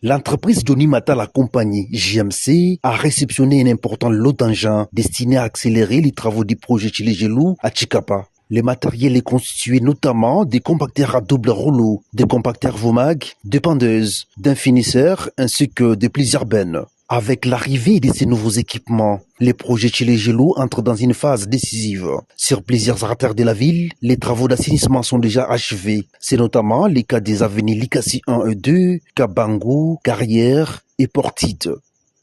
L'entreprise Donimata, la compagnie JMC, a réceptionné un important lot d'engins destinés à accélérer les travaux du projet Tchilégelou à Tchikapa. Le matériel est constitué notamment des compacteurs à double rouleau, des compacteurs Vomag, de pendeuses, d'un finisseur ainsi que de plusieurs bennes. Avec l'arrivée de ces nouveaux équipements, le projet Tchilégelou entre dans une phase décisive. Sur plusieurs artères de la ville, les travaux d'assainissement sont déjà achevés. C'est notamment le cas des avenues Likasi 1 et 2, Kabango, Carrière et Portite.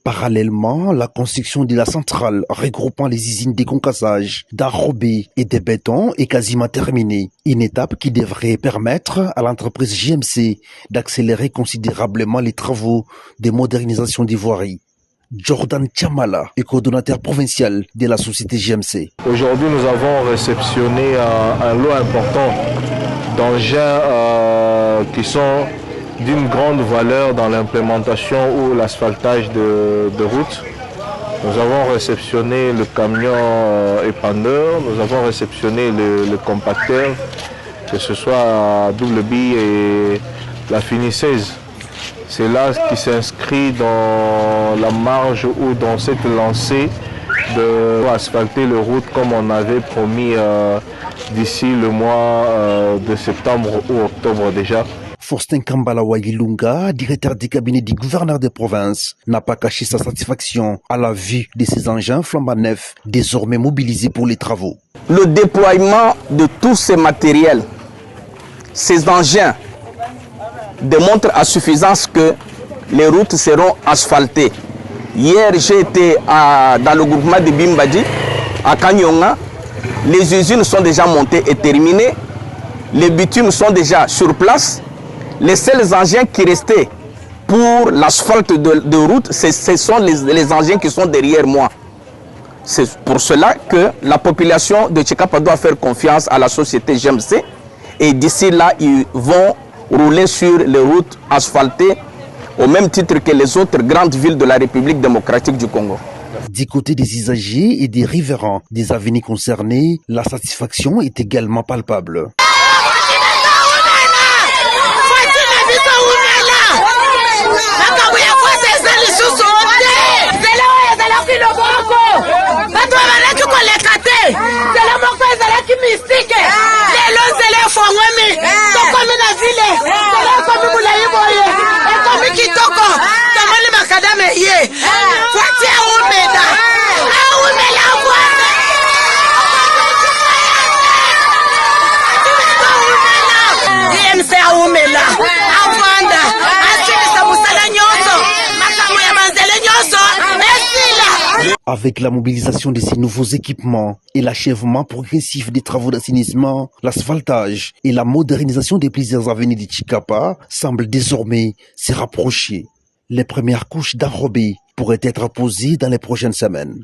Parallèlement, la construction de la centrale regroupant les usines de concassage, d'enrobé et de béton est quasiment terminée. Une étape qui devrait permettre à l'entreprise JMC d'accélérer considérablement les travaux de modernisation des voiries. Jordan Chamala est coordonnateur provincial de la société JMC. Aujourd'hui, nous avons réceptionné un lot important d'engins qui sont d'une grande valeur dans l'implémentation ou l'asphaltage de routes. Nous avons réceptionné le camion épandeur, nous avons réceptionné le compacteur, que ce soit à double bille et la finisseuse. C'est là qui s'inscrit dans la marge ou dans cette lancée de asphalter les routes comme on avait promis d'ici le mois de septembre ou octobre déjà. Faustin Kambalawa Ilunga, directeur du cabinet du gouverneur de province, n'a pas caché sa satisfaction à la vue de ces engins flambant neufs, désormais mobilisés pour les travaux. Le déploiement de tous ces matériels, ces engins, démontre à suffisance que les routes seront asphaltées. Hier, j'ai été dans le groupement de Bimbadji, à Kanyonga. Les usines sont déjà montées et terminées. Les bitumes sont déjà sur place. Les seuls engins qui restaient pour l'asphalte de route, ce sont les engins qui sont derrière moi. C'est pour cela que la population de Tchikapa doit faire confiance à la société JMC. Et d'ici là, ils vont rouler sur les routes asphaltées au même titre que les autres grandes villes de la République démocratique du Congo. Du côté des usagers et des riverains des avenues concernées, la satisfaction est également palpable. Avec la mobilisation de ces nouveaux équipements et l'achèvement progressif des travaux d'assainissement, l'asphaltage et la modernisation de plusieurs avenues de Tchikapa semblent désormais se rapprocher. Les premières couches d'enrobé pourraient être posées dans les prochaines semaines.